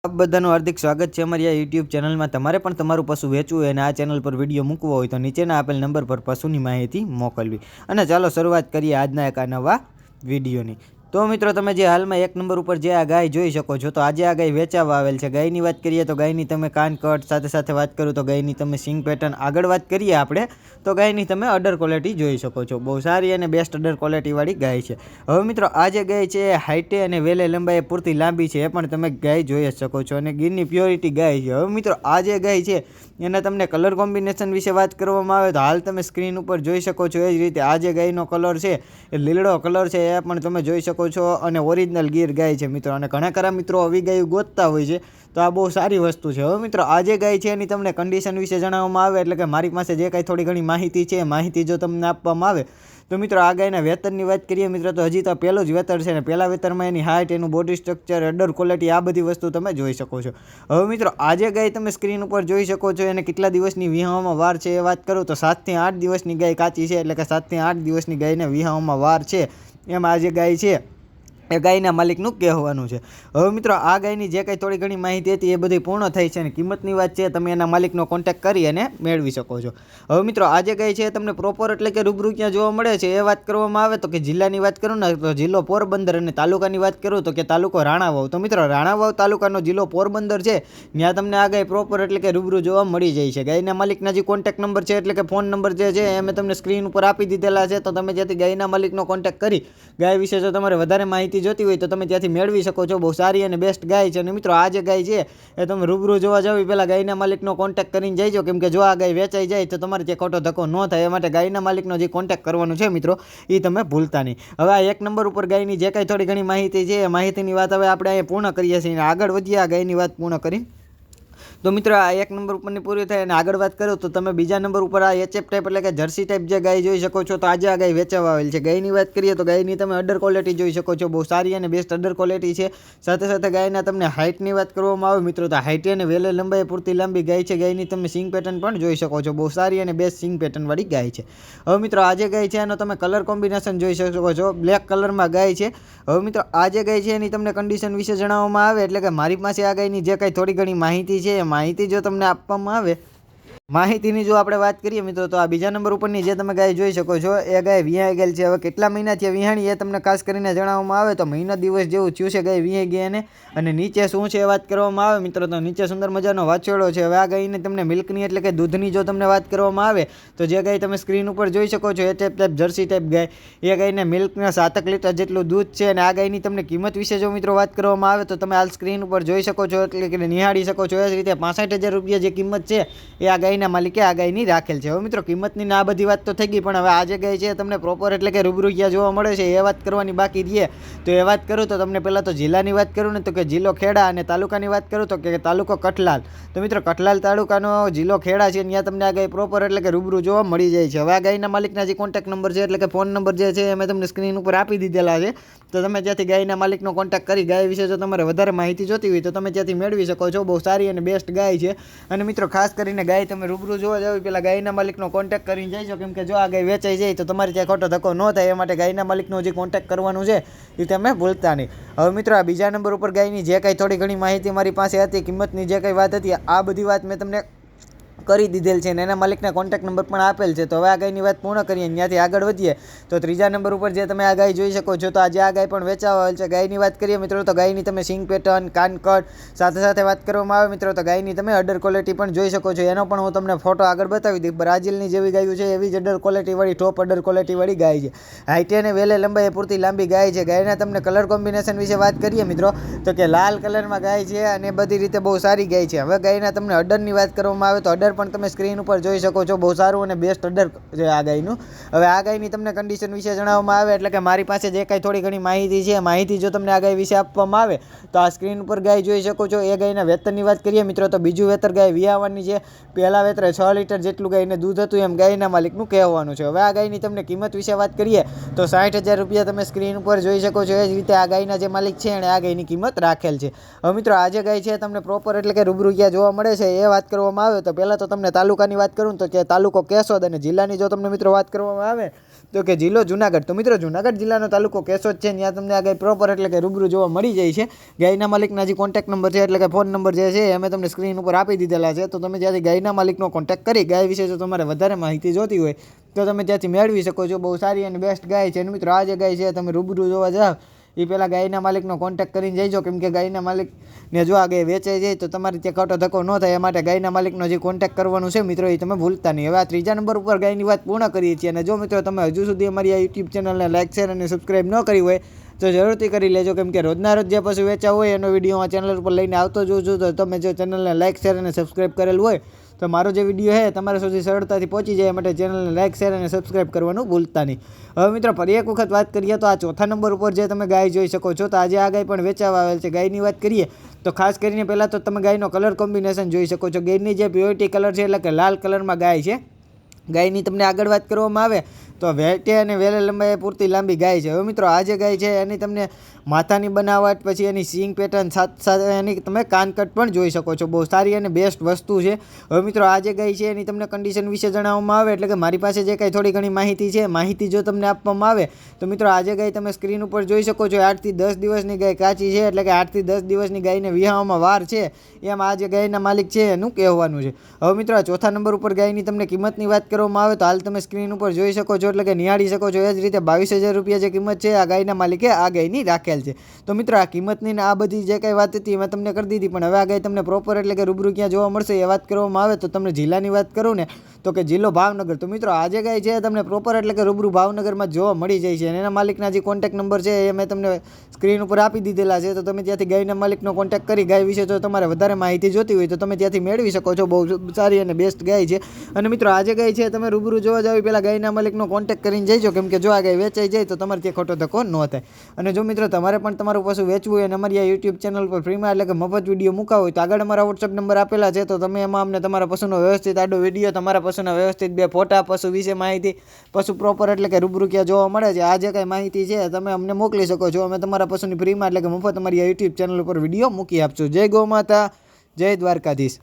આપ બધાનું હાર્દિક સ્વાગત છે અમારી આ યુટ્યુબ ચેનલમાં। તમારે પણ તમારું પશુ વેચવું હોય અને આ ચેનલ પર વિડીયો મૂકવો હોય તો નીચેના આપેલ નંબર પર પશુની માહિતી મોકલવી। અને ચાલો શરૂઆત કરીએ આજના એક નવા વિડીયોની। તો મિત્રો તમે જે હાલમાં એક નંબર ઉપર જે આ ગાય જોઈ શકો છો, તો આજે આ ગાય વેચાવા આવેલ છે। ગાયની વાત કરીએ તો ગાયની તમે કાન કટ સાથે સાથે વાત કરું તો ગાયની તમે સિંગ પેટર્ન આગળ વાત કરીએ આપણે તો ગાયની તમે અડર ક્વોલિટી જોઈ શકો છો। બહુ સારી અને બેસ્ટ અડર ક્વોલિટીવાળી ગાય છે। હવે મિત્રો આ જે ગાય છે એ હાઇટે અને વેલે લંબાઈ પૂરતી લાંબી છે, એ પણ તમે ગાય જોઈ શકો છો અને ગીરની પ્યોરિટી ગાય છે। હવે મિત્રો આ જે ગાય છે એના તમને કલર કોમ્બિનેશન વિશે વાત કરવામાં આવે તો હાલ તમે સ્ક્રીન ઉપર જોઈ શકો છો એ જ રીતે આ જે ગાયનો કલર છે એ લીલડો કલર છે, એ પણ તમે જોઈ શકો છો અને ઓરિજિનલ ગીર ગાય છે મિત્રો। અને ઘણા ખરા મિત્રો આવી ગાયો ગોતતા હોય છે તો આ બહુ સારી વસ્તુ છે। હવે મિત્રો આ જે ગાય છે એની તમને કન્ડિશન વિશે જણાવવામાં આવે એટલે કે મારી પાસે જે કાંઈ થોડી ઘણી માહિતી છે, માહિતી જો તમને આપવામાં આવે તો મિત્રો આ ગાયના વેતનની વાત કરીએ મિત્રો તો હજી તો પહેલું જ વેતર છે ને પહેલા વેતરમાં એની હાઇટ, એનું બોડી સ્ટ્રક્ચર, અડર ક્વોલિટી આ બધી વસ્તુ તમે જોઈ શકો છો। હવે મિત્રો આ જે ગાય તમે સ્ક્રીન ઉપર જોઈ શકો છો એને કેટલા દિવસની વિહાવામાં વાર છે એ વાત કરું તો 7 થી 8 દિવસની ગાય કાચી છે, એટલે કે 7 થી 8 દિવસની ગાયને વિહાવામાં વાર છે એમ આ જે ગાય છે એ ગાયના માલિકનું કહેવાનું છે। હવે મિત્રો આ ગાયની જે કંઈ થોડી ઘણી માહિતી હતી એ બધી પૂર્ણ થઈ છે અને કિંમતની વાત છે તમે એના માલિકનો કોન્ટેક્ટ કરી અને મેળવી શકો છો। હવે મિત્રો આ જે ગાય છે તમને પ્રોપર એટલે કે રૂબરૂ ક્યાં જોવા મળે છે એ વાત કરવામાં આવે તો કે જિલ્લાની વાત કરું ને તો જિલ્લો પોરબંદર અને તાલુકાની વાત કરું તો કે તાલુકો રાણાવાવ। તો મિત્રો રાણાવાવ તાલુકાનો જિલ્લો પોરબંદર છે, ત્યાં તમને આ ગાય પ્રોપર એટલે કે રૂબરૂ જોવા મળી જાય છે। ગાયના માલિકના જે કોન્ટેક્ટ નંબર છે એટલે કે ફોન નંબર જે છે એ મેં તમને સ્ક્રીન ઉપર આપી દીધેલા છે, તો તમે જ્યાંથી ગાયના માલિકનો કોન્ટેક્ટ કરી ગાય વિશે જો તમારે વધારે માહિતી જોતી હોય તો તમે ત્યાંથી મેળવી શકો છો। બહુ સારી અને બેસ્ટ ગાય છે। અને મિત્રો આ જે ગાય છે એ તમે રૂબરૂ જોવા જાવ એ પહેલાં ગાયના માલિકનો કોન્ટેક્ટ કરીને જઈજો, કેમ કે જો આ ગાય વેચાઈ જાય તો તમારે ત્યાં ખોટો ધક્કો ન થાય એ માટે ગાયના માલિકનો જે કોન્ટેક્ટ કરવાનું છે મિત્રો એ તમે ભૂલતા નહીં। હવે આ એક નંબર ઉપર ગાયની જે કાંઈ થોડી ઘણી માહિતી છે એ માહિતીની વાત હવે આપણે અહીંયા પૂર્ણ કરીએ છીએ અને આગળ વધીએ આ ગાયની વાત પૂર્ણ કરી। તો મિત્રો આ એક નંબર ઉપરની પૂરી થાય અને આગળ વાત કરું તો તમે બીજા નંબર ઉપર આ એચએફ ટાઈપ એટલે કે જર્સી ટાઈપ જે ગાય જોઈ શકો છો, તો આજે આ ગાય વેચાવા આવેલ છે। ગાયની વાત કરીએ તો ગાયની તમે અડર ક્વોલિટી જોઈ શકો છો, બહુ સારી અને બેસ્ટ અડર ક્વોલિટી છે। સાથે સાથે ગાયના તમને હાઇટની વાત કરવામાં આવે મિત્રો તો હાઇટ અને વેલે લંબાઈ પૂરતી લાંબી ગાય છે। ગાયની તમે સિંગ પેટર્ન પણ જોઈ શકો છો, બહુ સારી અને બેસ્ટ સિંગ પેટર્નવાળી ગાય છે। હવે મિત્રો આ જે ગાય છે એનો તમે કલર કોમ્બિનેશન જોઈ શકો છો, બ્લેક કલરમાં ગાય છે। હવે મિત્રો આ જે ગાય છે એની તમને કન્ડિશન વિશે જણાવવામાં આવે એટલે કે મારી પાસે આ ગાયની જે કાંઈ થોડી ઘણી માહિતી છે એ માહિતી જો તમને આપવામાં આવે, માહિતીની જો આપણે વાત કરીએ મિત્રો તો આ બીજા નંબર ઉપરની જે તમે ગાય જોઈ શકો છો એ ગાય વિહાઈ ગયેલ છે। હવે કેટલા મહિનાથી વિહાણી એ તમને ખાસ કરીને જણાવવામાં આવે તો મહિના દિવસ જેવું થયું છે ગાય વિહાઈ ગઈ અને નીચે શું છે એ વાત કરવામાં આવે મિત્રો તો નીચે સુંદર મજાનો વાછરડો છે। હવે આ ગાયને તમને મિલ્કની એટલે કે દૂધની જો તમને વાત કરવામાં આવે તો જે ગાય તમે સ્ક્રીન ઉપર જોઈ શકો છો એ ટાઈપ જર્સી ટાઈપ ગાય, એ ગાયને મિલ્કના 7 લીટર જેટલું દૂધ છે। અને આ ગાયની તમને કિંમત વિશે જો મિત્રો વાત કરવામાં આવે તો તમે હાલ સ્ક્રીન ઉપર જોઈ શકો છો એટલે કે નિહાળી શકો છો એ જ રીતે 65,000 રૂપિયા જે કિંમત છે એ આ ગાયના માલિકે આ ગાયની રાખેલ છે। હવે મિત્રો કિંમતની આ બધી વાત તો થઈ ગઈ, પણ હવે આ જે ગાય છે તમને પ્રોપર એટલે કે રૂબરૂ ક્યાં જોવા મળે છે એ વાત કરવાની બાકી રહે। તો એ વાત કરું તો તમને પહેલાં તો જિલ્લાની વાત કરું ને તો કે જિલ્લો ખેડા અને તાલુકાની વાત કરું તો કે તાલુકો કઠલાલ। તો મિત્રો કઠલાલ તાલુકાનો જિલ્લો ખેડા છે, ત્યાં તમને આ ગાય પ્રોપર એટલે કે રૂબરૂ જોવા મળી જાય છે। હવે આ ગાયના માલિકના જે કોન્ટેક્ટ નંબર છે એટલે કે ફોન નંબર જે છે એ મેં તમને સ્ક્રીન ઉપર આપી દીધેલા છે, તો તમે ત્યાંથી ગાયના માલિકનો કોન્ટેક્ટ કરી ગાય વિશે જો તમારે વધારે માહિતી જોતી હોય તો તમે ત્યાંથી મેળવી શકો છો। બહુ સારી અને બેસ્ટ ગાય છે। અને મિત્રો ખાસ કરીને ગાય તમે રૂબરૂ જોવા જાવ પેલા ગાયના માલિકનો કોન્ટેક્ટ કરીને જઈજો, કેમ કે જો આ ગાય વેચાઈ જાય તો તમારે ત્યાં ખોટો ધક્કો ન થાય એ માટે ગાયના માલિકનો જે કોન્ટેક્ટ કરવાનું છે એ તમે ભૂલતા નહીં। હવે મિત્રો આ બીજા નંબર ઉપર ગાયની જે કાંઈ થોડી ઘણી માહિતી મારી પાસે હતી, કિંમતની જે કંઈ વાત હતી, આ બધી વાત મેં તમને કરી દીધેલ છે અને એના માલિકના કોન્ટેક્ટ નંબર પણ આપેલ છે। તો હવે આ ગાયની વાત પૂર્ણ કરીએ ત્યાંથી આગળ વધીએ તો ત્રીજા નંબર ઉપર જે તમે આ ગાય જોઈ શકો છો તો આજે આ ગાય પણ વેચાવા આવેલ છે। ગાયની વાત કરીએ મિત્રો તો ગાયની તમે સિંગ પેટર્ન, કાન કટ સાથે સાથે વાત કરવામાં આવે મિત્રો તો ગાયની તમે અડર ક્વોલિટી પણ જોઈ શકો છો, એનો પણ હું તમને ફોટો આગળ બતાવી દઈશ। બ્રાઝિલની જેવી ગાયું છે એવી જ અડર ક્વોલિટીવાળી ટોપ અડર ક્વોલિટીવાળી ગાય છે। હાઇટે અને વેલે લંબાઈ પૂરતી લાંબી ગાય છે। ગાયના તમને કલર કોમ્બિનેશન વિશે વાત કરીએ મિત્રો તો કે લાલ કલરમાં ગાય છે અને બધી રીતે બહુ સારી ગાય છે। હવે ગાયના તમને અડરની વાત કરવામાં આવે તો અડર પણ તમે સ્ક્રીન ઉપર જોઈ શકો છો, બહુ સારું અને બેસ્ટ અડર છે આ ગાયનું। હવે આ ગાયની તમને કન્ડિશન વિશે જણાવવામાં આવે એટલે કે મારી પાસે જે કાંઈ થોડી ઘણી માહિતી છે, માહિતી જો તમને આ ગાય વિશે આપવામાં આવે તો આ સ્ક્રીન ઉપર ગાય જોઈ શકો છો। એ ગાયના વેતનની વાત કરીએ મિત્રો તો બીજું વેતર ગાય વિયાવાની છે, પહેલા વેતરે 6 લીટર જેટલું ગાયને દૂધ હતું એમ ગાયના માલિકનું કહેવાનું છે। હવે આ ગાયની તમને કિંમત વિશે વાત કરીએ તો 60,000 રૂપિયા તમે સ્ક્રીન ઉપર જોઈ શકો છો, એ જ રીતે આ ગાયના જે માલિક છે એણે આ ગાયની કિંમત રાખેલ છે। હવે મિત્રો આ જે ગાય છે તમને પ્રોપર એટલે કે રૂબરૂ ક્યાં જોવા મળે છે એ વાત કરવામાં આવે તો પહેલાં તો તો તમને તાલુકાની વાત કરું તો કે તાલુકો કેશોદ અને જિલ્લાની જો તમને મિત્રો વાત કરવામાં આવે તો કે જિલ્લો જુનાગઢ. તો મિત્રો જુનાગઢ જિલ્લાનો તાલુકો કેશોદ છે, ત્યાં તમને આ ગાય પ્રોપર એટલે કે રૂબરૂ જોવા મળી જાય છે. ગાયના માલિકના જે કોન્ટેક્ટ નંબર છે એટલે કે ફોન નંબર જે છે અમે તમને સ્ક્રીન ઉપર આપી દીધેલા છે. તો તમે ત્યાંથી ગાયના માલિકનો કોન્ટેક્ટ કરી ગાય વિશે જો તમારે વધારે માહિતી જોતી હોય તો તમે ત્યાંથી મેળવી શકો છો. બહુ સારી અને બેસ્ટ ગાય છે. અને મિત્રો આ જે ગાય છે તમે રૂબરૂ જોવા જાઓ એ પહેલાં ગાયના માલિકનો કોન્ટેક્ટ કરીને જઈજો, કેમ કે ગાયના માલિકને જો આ ગાય વેચાઈ જાય તો તમારે ત્યાં ખોટો ધક્કો ન થાય, એ માટે ગાયના માલિકનો જે કોન્ટેક્ટ કરવાનું છે મિત્રો એ તમે ભૂલતા નહીં. હવે આ ત્રીજા નંબર ઉપર ગાયની વાત પૂર્ણ કરીએ છીએ. અને જો મિત્રો તમે હજુ સુધી અમારી આ યુટ્યુબ ચેનલને લાઇક શેર અને સબસ્ક્રાઈબ ન કરી હોય તો જરૂરથી કરી લેજો, કેમ કે રોજના રોજ જે પશુ વેચા હોય એનો વિડીયો આ ચેનલ ઉપર લઈને આવતો જોઉં છું. તો તમે જો ચેનલને લાઇક શેર અને સબસ્ક્રાઈબ કરેલું હોય તો મારો જે વિડીયો છે તમારા સુધી સરળતાથી પહોંચી જાય, માટે ચેનલને લાઇક શેર અને સબસ્ક્રાઈબ કરવાનું ભૂલતા નહીં. હવે મિત્રો ફરી એક વખત વાત કરીએ તો આ ચોથા નંબર ઉપર જે તમે ગાય જોઈ શકો છો તો આજે આ ગાય પણ વેચાવા આવેલ છે. ગાયની વાત કરીએ તો ખાસ કરીને પહેલાં તો તમે ગાયનો કલર કોમ્બિનેશન જોઈ શકો છો. ગાયની જે પ્યોરિટી કલર છે એટલે કે લાલ કલરમાં ગાય છે. ગાયની તમને આગળ વાત કરવામાં આવે તો વેટે અને વેલે લંબાઈ પૂરતી લાંબી ગાય છે. હવે મિત્રો આ જે ગાય છે એની તમને માથાની બનાવટ, પછી એની સિંગ પેટર્ન, સાથે એની તમે કાનકટ પણ જોઈ શકો છો. બહુ સારી અને બેસ્ટ વસ્તુ છે. હવે મિત્રો આ જે ગાય છે એની તમને કન્ડિશન વિશે જણાવવામાં આવે એટલે કે મારી પાસે જે કાંઈ થોડી ઘણી માહિતી છે, માહિતી જો તમને આપવામાં આવે તો મિત્રો આ જે ગાય તમે સ્ક્રીન ઉપર જોઈ શકો છો 8 થી 10 દિવસની ગાય કાચી છે, એટલે કે 8 થી 10 દિવસની ગાયને વિહાવામાં વાર છે એમ આ જે ગાયના માલિક છે એનું કહેવાનું છે. હવે મિત્રો આ ચોથા નંબર ઉપર ગાયની તમને કિંમતની વાત કરવામાં આવે તો હાલ તમે સ્ક્રીન ઉપર જોઈ શકો છો એટલે કે નિહાળી શકો છો. એ જ રીતે 22,000 રૂપિયા જે કિંમત છે આ ગાયના માલિકે આ ગાયની રાખેલ છે. તો મિત્રો આ કિંમતની ને આ બધી જે કંઈ વાત હતી મેં તમને કરી દીધી, પણ હવે આ ગાય તમને પ્રોપર એટલે કે રૂબરૂ ક્યાં જોવા મળશે એ વાત કરવામાં આવે તો તમને જિલ્લાની વાત કરું ને તો કે જિલ્લો ભાવનગર. તો મિત્રો આ જે ગાય છે તમને પ્રોપર એટલે કે રૂબરૂ ભાવનગરમાં જોવા મળી જાય છે. અને એના માલિકના જે કોન્ટેક્ટ નંબર છે એ મેં તમને સ્ક્રીન ઉપર આપી દીધેલા છે. તો તમે ત્યાંથી ગાયના માલિકનો કોન્ટેક્ટ કરી ગાય વિશે જો તમારે વધારે માહિતી જોતી હોય તો તમે ત્યાંથી મેળવી શકો છો. બહુ સારી અને બેસ્ટ ગાય છે. અને મિત્રો આ જે ગાય છે તમે રૂબરૂ જોવા જાવ પહેલાં ગાયના માલિકનો કોન્ટેક્ટ કરીને જઈજો, કેમ કે જો આ ગાય વેચાઈ જાય તો તમારે ત્યાં ખોટો ધક્કો ન થાય. અને જો મિત્રો તમારે પણ તમારું પશુ વેચવું હોય અને અમારી આ યુટ્યુબ ચેનલ પર ફ્રીમાં એટલે કે મફત વિડીયો મૂકાવો હોય તો આગળ અમારા વોટ્સઅપ નંબર આપેલા છે. તો તમે એમાં અમને તમારા પશુનો વ્યવસ્થિત આડો વિડીયો, તમારા પશુના વ્યવસ્થિત 2 ફોટા, પશુ વિશે માહિતી, પશુ પ્રોપર એટલે કે રૂબરૂ ક્યાં જોવા મળે છે આ જે કાંઈ માહિતી છે તમે અમને મોકલી શકો છો. અમે તમારા પશુની ફ્રીમાં એટલે કે મફત અમારી આ યુટ્યુબ ચેનલ ઉપર વિડીયો મૂકી આપશું. જય ગૌ માતા, જય દ્વારકાધીશ.